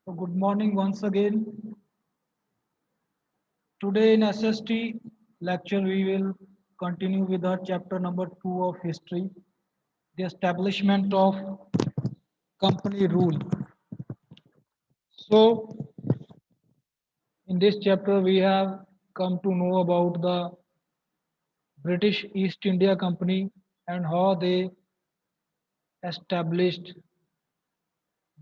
So good morning once again. Today in SST lecture we will continue with our chapter number 2 of history, the establishment of company rule. So in this chapter we have come to know about the British East India Company and how they established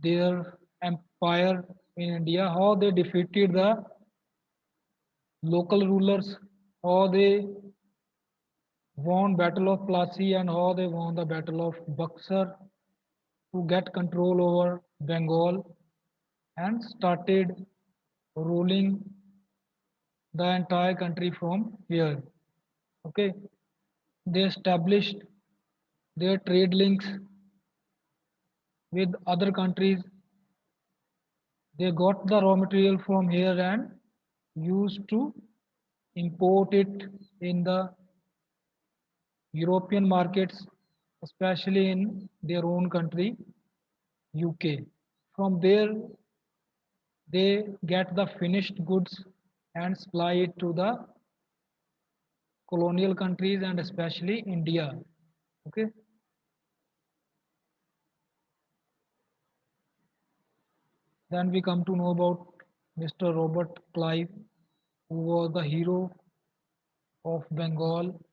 their empire in India, how they defeated the local rulers, how they won Battle of Plassey and how they won the Battle of Buxar to get control over Bengal and started ruling the entire country from here. Okay, they established their trade links with other countries. They got the raw material from here and used to import it in the European markets, especially in their own country, UK. From there, they get the finished goods and supply it to the colonial countries and especially India. Okay. Then we come to know about Mr. Robert Clive, who was the hero of Bengal.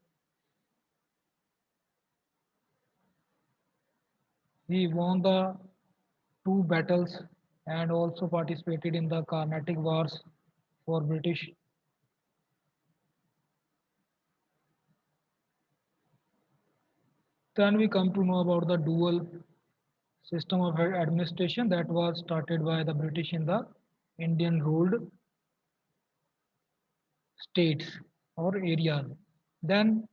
He won the two battles and also participated in the Carnatic Wars for British. Then we come to know about the dual system of administration that was started by the British in the Indian ruled states or areas. Then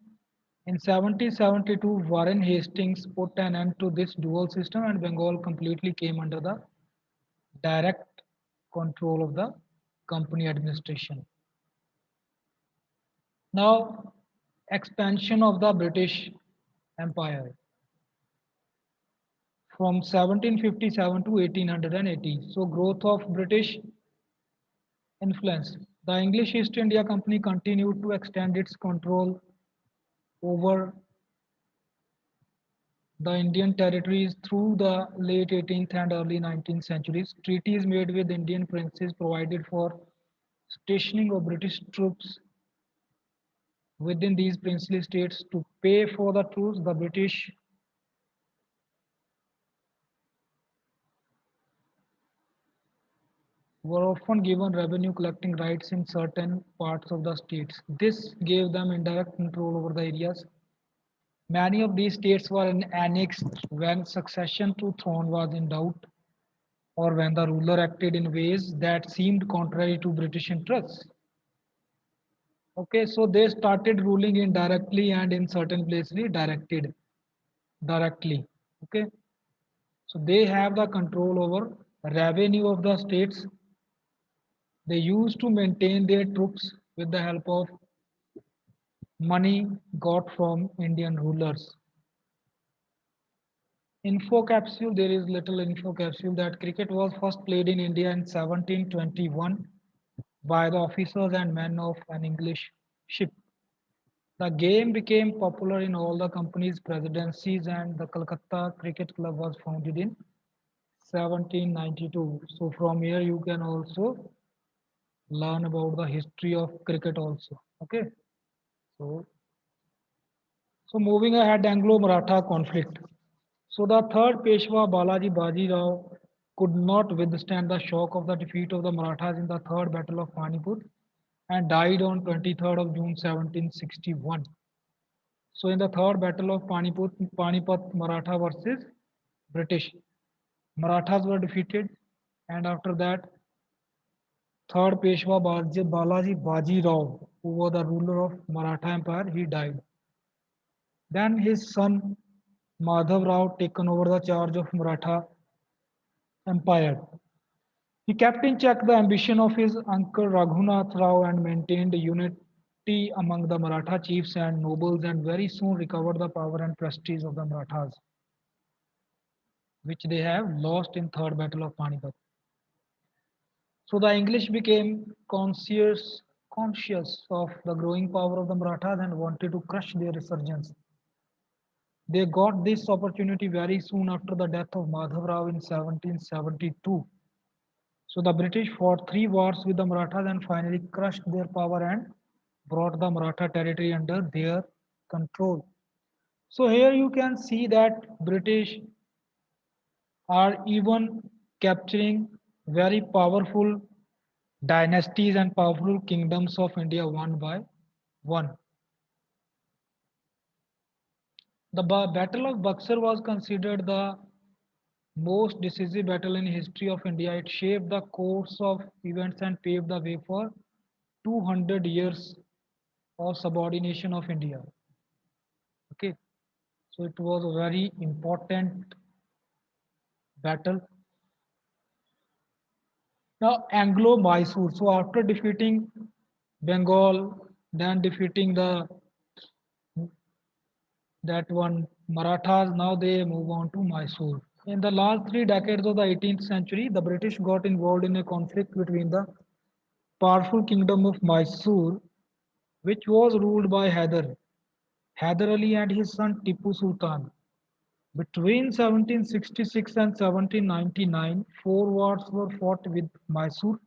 in 1772, Warren Hastings put an end to this dual system and Bengal completely came under the direct control of the company administration. Now, expansion of the British Empire from 1757 to 1880. So, growth of British influence. The English East India Company continued to extend its control over the Indian territories through the late 18th and early 19th centuries. Treaties made with Indian princes provided for stationing of British troops within these princely states to pay for the troops. The British were often given revenue collecting rights in certain parts of the states. This gave them indirect control over the areas. Many of these states were annexed when succession to throne was in doubt or when the ruler acted in ways that seemed contrary to British interests. Okay, so they started ruling indirectly and in certain places directed directly. Okay, so they have the control over revenue of the states. They used to maintain their troops with the help of money got from Indian rulers. Info capsule, there is little info capsule that cricket was first played in India in 1721 by the officers and men of an English ship. The game became popular in all the company's presidencies and the Calcutta Cricket Club was founded in 1792. So from here you can also learn about the history of cricket also. Okay. So moving ahead, Anglo-Maratha conflict. So the third Peshwa Balaji Baji Rao could not withstand the shock of the defeat of the Marathas in the third battle of Panipat and died on 23rd of June 1761. So in the third battle of Panipat Maratha versus British, Marathas were defeated and after that third Peshwa Balaji Baji Rao, who was the ruler of Maratha Empire, he died. Then his son Madhav Rao taken over the charge of Maratha Empire. He kept in check the ambition of his uncle Raghunath Rao and maintained unity among the Maratha chiefs and nobles and very soon recovered the power and prestige of the Marathas, which they have lost in third battle of Panipat. So the English became conscious of the growing power of the Marathas and wanted to crush their resurgence. They got this opportunity very soon after the death of Madhav Rao in 1772. So the British fought three wars with the Marathas and finally crushed their power and brought the Maratha territory under their control. So here you can see that British are even capturing very powerful dynasties and powerful kingdoms of India one by one. The Battle of Buxar was considered the most decisive battle in history of India. It shaped the course of events and paved the way for 200 years of subordination of India. Okay, so it was a very important battle. Now Anglo-Mysore. So after defeating Bengal, then defeating the that one Marathas, now they move on to Mysore. In the last 3 decades of the 18th century, the British got involved in a conflict between the powerful kingdom of Mysore, which was ruled by Hyder Ali and his son Tipu Sultan. Between 1766 and 1799, four wars were fought with Mysore.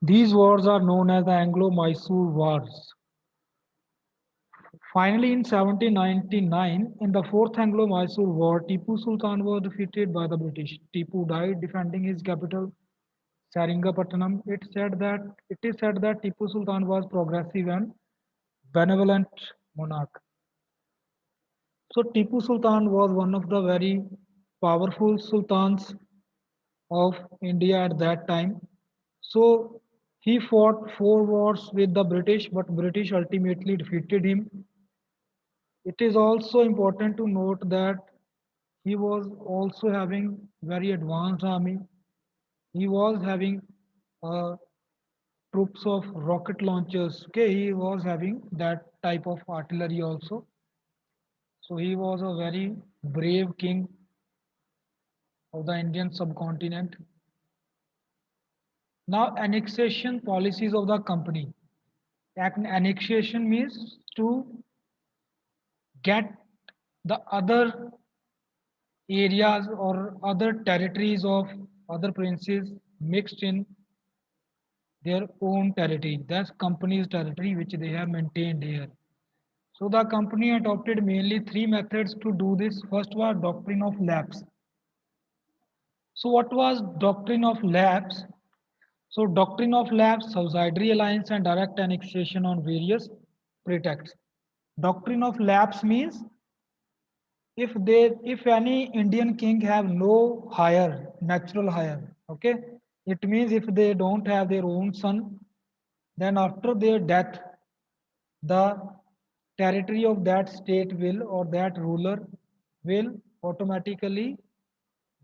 These wars are known as the Anglo-Mysore Wars. Finally, in 1799, in the Fourth Anglo-Mysore War, Tipu Sultan was defeated by the British. Tipu died defending his capital, Seringapatam. It is said that Tipu Sultan was progressive and benevolent monarch. So Tipu Sultan was one of the very powerful sultans of India at that time. So he fought four wars with the British, but British ultimately defeated him. It is also important to note that he was also having very advanced army. He was having uh, troops of rocket launchers. Okay, he was having that type of artillery also. So he was a very brave king of the Indian subcontinent. Now, annexation policies of the company. Annexation means to get the other areas or other territories of other princes mixed in their own territory. That's company's territory which they have maintained here. So the company adopted mainly three methods to do this. First was doctrine of lapse. So what was doctrine of lapse? So doctrine of lapse, subsidiary alliance and direct annexation on various pretexts. Doctrine of lapse means if any Indian king have no hire, natural hire, okay, it means if they don't have their own son, then after their death the territory of that state will or that ruler will automatically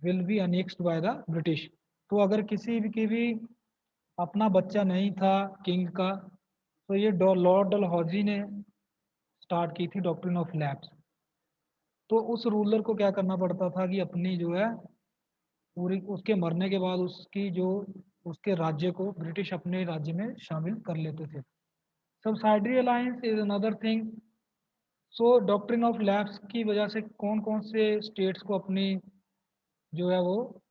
will be annexed by the British. तो अगर किसी भी की भी अपना बच्चा नहीं था किंग का, तो ये लॉर्ड डलहौजी ने स्टार्ट की थी डॉक्ट्रिन ऑफ लैप्स। तो उस रूलर को क्या करना पड़ता था कि अपनी जो है पूरी उसके मरने के बाद उसकी जो उसके राज्य को ब्रिटिश अपने राज्य में शामिल कर लेते थे। Subsidiary alliance is another thing. So doctrine of lapse की वजह से कौन कौन से स्टेट्स को अपनी जो है वो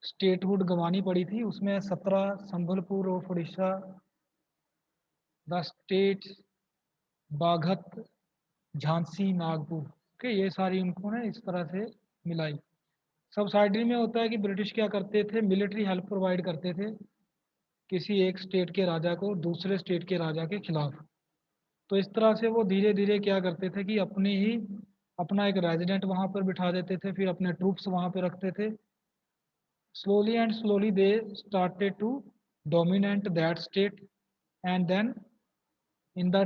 स्टेटहुड गंवानी पड़ी थी, उसमें 17 संबलपुर और उड़ीसा, द स्टेट्स बाघत, झांसी, नागपुर के ये सारी उनको ने इस तरह से मिलाई। सब्सिडरी में होता है कि ब्रिटिश क्या करते थे, मिलिट्री हेल्प प्रोवाइड करते थे किसी एक स्टेट के राजा को दूसरे स्टेट के राजा के खिलाफ। तो इस तरह से वो धीरे धीरे क्या करते थे कि अपनी ही अपना एक रेजिडेंट वहाँ पर बिठा देते थे, फिर अपने ट्रूप्स वहाँ पर रखते थे। slowly and slowly they started to dominate that state, and then in the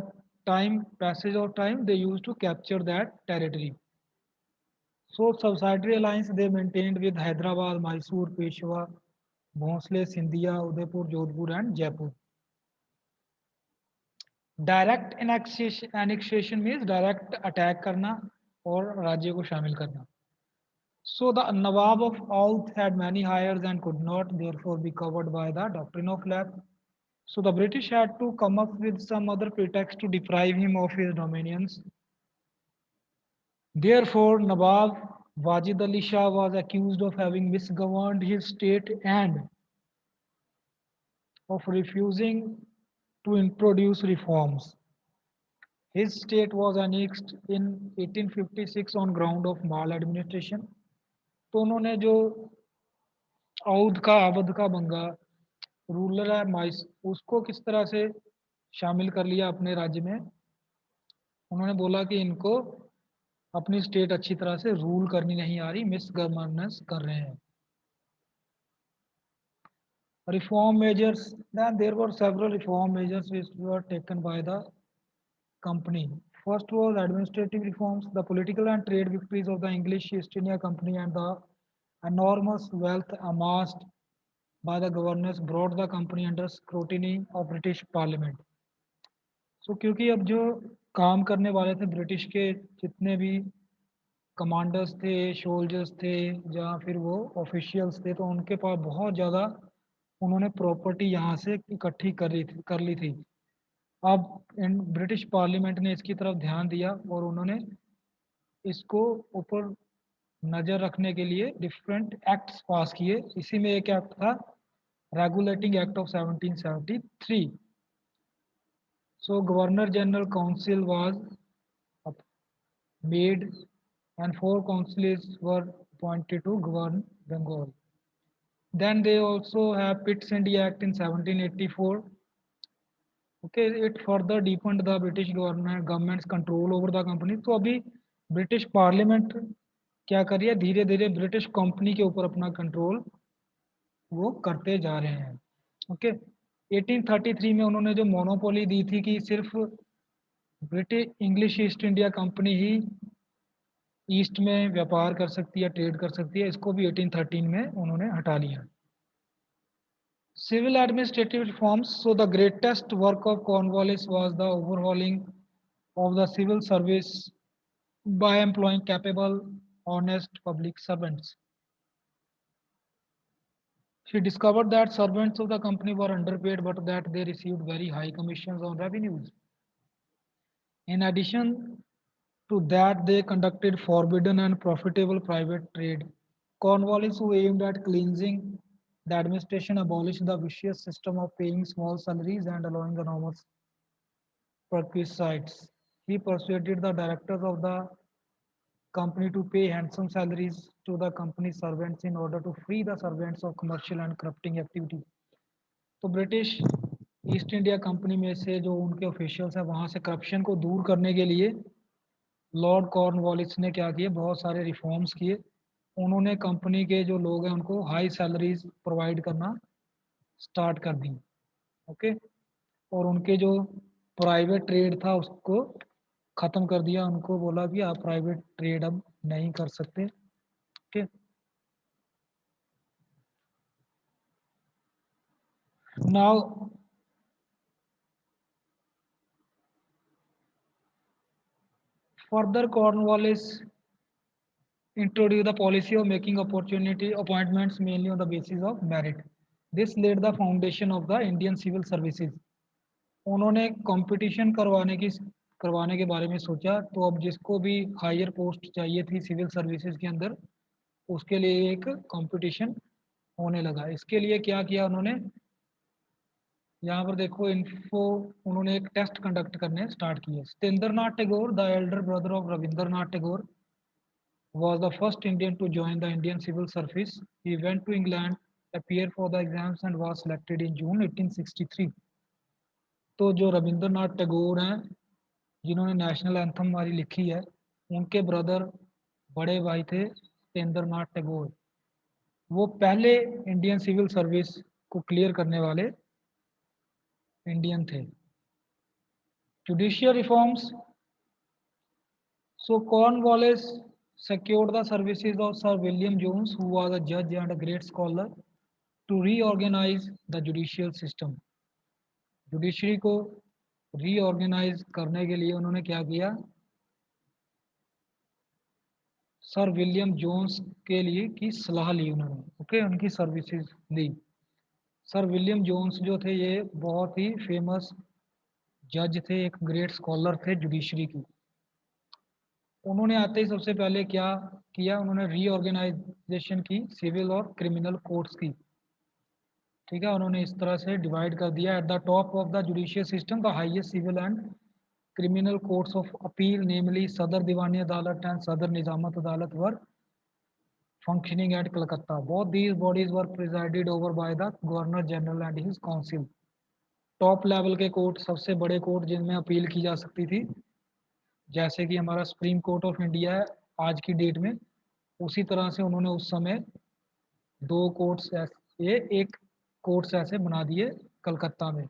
time passage of time they used to capture that territory. So subsidiary alliance they maintained with Hyderabad, Mysore, Peshawar, Bhonsle, Sindhia, Udaipur, Jodhpur and Jaipur. Direct annexation means direct attack करना और राज्य को शामिल करना। So the Nawab of Oudh had many hires and could not therefore be covered by the doctrine of lapse. So the British had to come up with some other pretext to deprive him of his dominions. Therefore, Nawab Wajid Ali Shah was accused of having misgoverned his state and of refusing to introduce reforms. His state was annexed in 1856 on ground of maladministration. तो उन्होंने जो औध का अवध का बंगा ruler है माइस उसको किस तरह से शामिल कर लिया अपने राज्य में। उन्होंने बोला कि इनको अपनी स्टेट अच्छी तरह से रूल करनी नहीं आ रही, मिस गवर्नेंस कर रहे हैं। Reform measures, then there were several reform measures which were taken by the company. First was administrative reforms. The political and trade victories of the English East India Company and the enormous wealth amassed by the governors brought the company under scrutiny of British Parliament. So क्योंकि अब जो काम करने वाले थे British के जितने भी कमांडर्स थे, सोल्जर्स थे, या फिर वो ऑफिशियल्स थे, तो उनके पास बहुत ज़्यादा उन्होंने प्रॉपर्टी यहाँ से इकट्ठी कर ली थी। अब इन ब्रिटिश पार्लियामेंट ने इसकी तरफ ध्यान दिया और उन्होंने इसको ऊपर नज़र रखने के लिए डिफरेंट एक्ट्स पास किए। इसी में एक एक्ट था regulating act of 1773। So governor general council was made and 4 councillors were appointed to govern Bengal. Then they also have Pitt's India Act in 1784. Okay, it further deepened the British government's control over the company. तो अभी British parliament क्या कर रही है, धीरे धीरे British company के ऊपर अपना कंट्रोल वो करते जा रहे हैं। ओके, 1833 में उन्होंने जो मोनोपोली दी थी कि सिर्फ British English East India company ही ईस्ट में व्यापार कर सकती है, ट्रेड कर सकती है, इसको भी 1813 में उन्होंने हटा लिया। Civil administrative reforms. So the greatest work of Cornwallis was the overhauling of the civil service by employing capable, honest public servants. She discovered that servants of the company were underpaid, but that they received very high commissions on revenues. In addition to that, they conducted forbidden and profitable private trade. Cornwallis, who aimed at cleansing the administration, abolished the vicious system of paying small salaries and allowing enormous perquisites. He persuaded the directors of the company to pay handsome salaries to the company servants in order to free the servants of commercial and corrupting activity. तो British east India company में से जो उनके officials हैं वहाँ से corruption को दूर करने के लिए लॉर्ड कॉर्नवालिस ने क्या किए, बहुत सारे रिफॉर्म्स किए। उन्होंने कंपनी के जो लोग हैं उनको हाई सैलरीज प्रोवाइड करना स्टार्ट कर दी। ओके, और उनके जो प्राइवेट ट्रेड था उसको ख़त्म कर दिया, उनको बोला कि आप प्राइवेट ट्रेड अब नहीं कर सकते। Okay, now further Cornwallis introduced the policy of making opportunity appointments mainly on the basis of merit. This laid the foundation of the Indian civil services. उन्होंने कंपटीशन करवाने के बारे में सोचा, तो अब जिसको भी हायर पोस्ट चाहिए थी सिविल सर्विसेज के अंदर उसके लिए एक कंपटीशन होने लगा। इसके लिए क्या किया उन्होंने, यहाँ पर देखो इन्फो, उन्होंने एक टेस्ट कंडक्ट करने स्टार्ट किए। Satyendranath Tagore, the Elder brother of Rabindranath Tagore, was the first Indian to join the Indian civil service. He went to England, appeared for the exams and was selected in June 1863. तो जो रविंद्रनाथ टैगोर हैं जिन्होंने national anthem हमारी लिखी है, उनके ब्रदर बड़े भाई थे सत्येंद्रनाथ टैगोर। वो पहले इंडियन सिविल सर्विस को क्लियर करने वाले इंडियन थे। Judicial reforms. So Cornwallis secured the services of Sir William Jones, who was a judge and a great scholar, to reorganize the judicial system. Judiciary को रीऑर्गेनाइज करने के लिए उन्होंने क्या किया, सर विलियम जोन्स के लिए की सलाह ली उन्होंने, ओके, उनकी सर्विसेज ली। सर विलियम जोन्स जो थे ये बहुत ही फेमस जज थे, एक ग्रेट स्कॉलर थे जुडिशरी की। उन्होंने आते ही सबसे पहले क्या किया, उन्होंने रीऑर्गेनाइजेशन की सिविल और क्रिमिनल कोर्ट्स की। ठीक है, उन्होंने इस तरह से डिवाइड कर दिया। At the top of the judicial system the highest civil and criminal courts of appeal, namely Sadar Diwani Adalat and Sadar Nizamat Adalat, were functioning at Calcutta. Both these bodies were presided over by the Governor General and his council. Top level के court, सबसे बड़े court जिनमें appeal की जा सकती थी, जैसे कि हमारा सुप्रीम कोर्ट ऑफ इंडिया है आज की डेट में, उसी तरह से उन्होंने उस समय दो कोर्ट्स ऐसे, एक कोर्ट्स ऐसे बना दिए कलकत्ता में।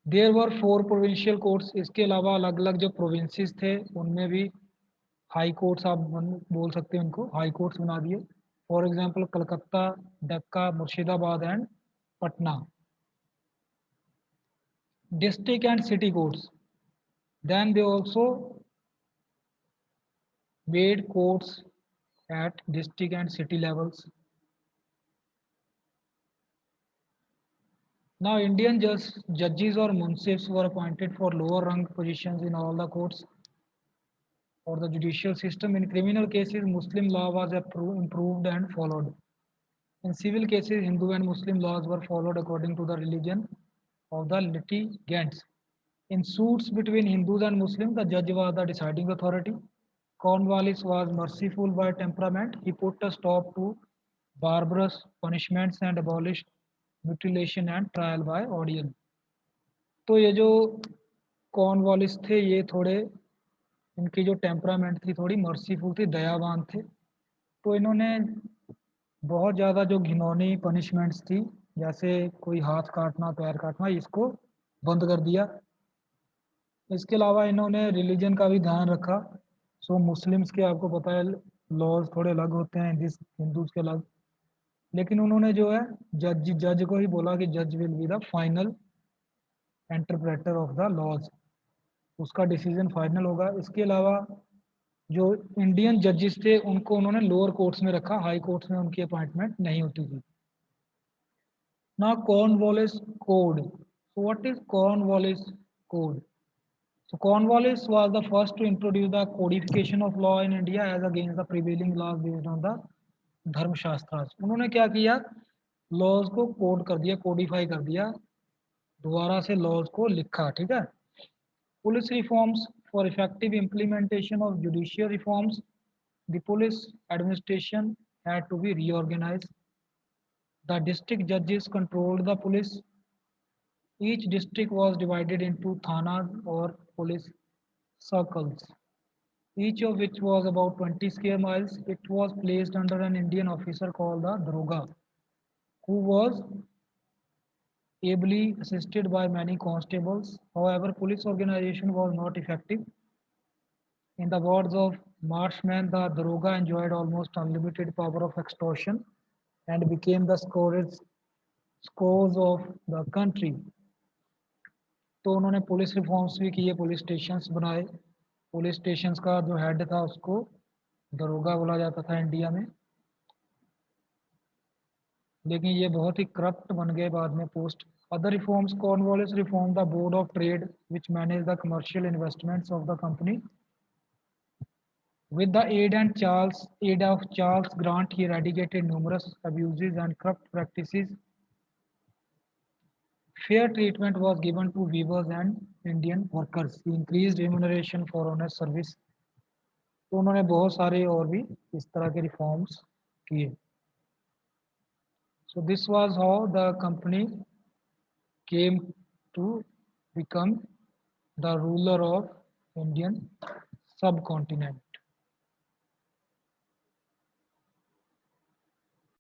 देयर वर 4 प्रोविंशियल कोर्ट्स, इसके अलावा अलग अलग जो प्रोविंसेस थे उनमें भी हाई कोर्ट्स आप बोल सकते हैं उनको, हाई कोर्ट्स बना दिए। For example Calcutta, Dhaka, Murshidabad and Patna. District and city courts, then they also made courts at district and city levels. Now Indian judges or munsifs were appointed for lower rank positions in all the courts or the judicial system. In criminal cases, Muslim law was improved and followed. In civil cases, Hindu and Muslim laws were followed according to the religion of the litigants. In suits between Hindus and Muslims, the judge was the deciding authority. Cornwallis was merciful by temperament. He put a stop to barbarous punishments and abolished mutilation and trial by audience. तो ये जो Cornwallis थे ये थोड़े, इनकी जो temperament थी थोड़ी मर्सीफुल थी, दयावान थे। तो इन्होंने बहुत ज़्यादा जो घिनौनी पनिशमेंट्स थी, जैसे कोई हाथ काटना, पैर काटना, इसको बंद कर दिया। इसके अलावा इन्होंने रिलीजन का भी ध्यान रखा। सो मुस्लिम्स के आपको पता है लॉज थोड़े अलग होते हैं, हिंदूज के अलग, लेकिन उन्होंने जो है जज को ही बोला कि जज will be the final interpreter of the laws, उसका डिसीजन फाइनल होगा। इसके अलावा जो इंडियन जजेस थे उनको उन्होंने लोअर कोर्ट्स में रखा, हाई कोर्ट्स में उनकी अपॉइंटमेंट नहीं होती थी। ना Cornwallis code, so what is Cornwallis code? So Cornwallis was the first to introduce the codification of law in India as against the prevailing laws based on the धर्म शास्त्रास। उन्होंने क्या किया, लॉज को कोड कर दिया, कोडिफाई कर दिया, दोबारा से लॉज को लिखा। ठीक है। Police reforms, for effective implementation of judicial reforms the police administration had to be reorganised. The district जजेस controlled the police. Each district was divided into thanas or police circles, each of which was about 20 square miles. It was placed under an Indian officer called the Daroga, who was ably assisted by many constables. However, police organization was not effective. In the words of Marshman, the Daroga enjoyed almost unlimited power of extortion and became the scourge of the country. तो उन्होंने police reforms भी किए, police stations बनाए। Police stations का जो head था उसको दरोगा बोला जाता था इंडिया में, लेकिन ये बहुत ही करप्ट बन गए बाद में post. Other reforms, Cornwallis reform the board of trade which manage the commercial investments of the company. With the aid of Charles Grant, he eradicated numerous abuses and corrupt practices. Fair treatment was given to weavers and Indian workers. He increased remuneration for honest service. तो उन्होंने बहुत सारे और भी इस तरह के reforms किए। So this was how the company came to become the ruler of Indian subcontinent.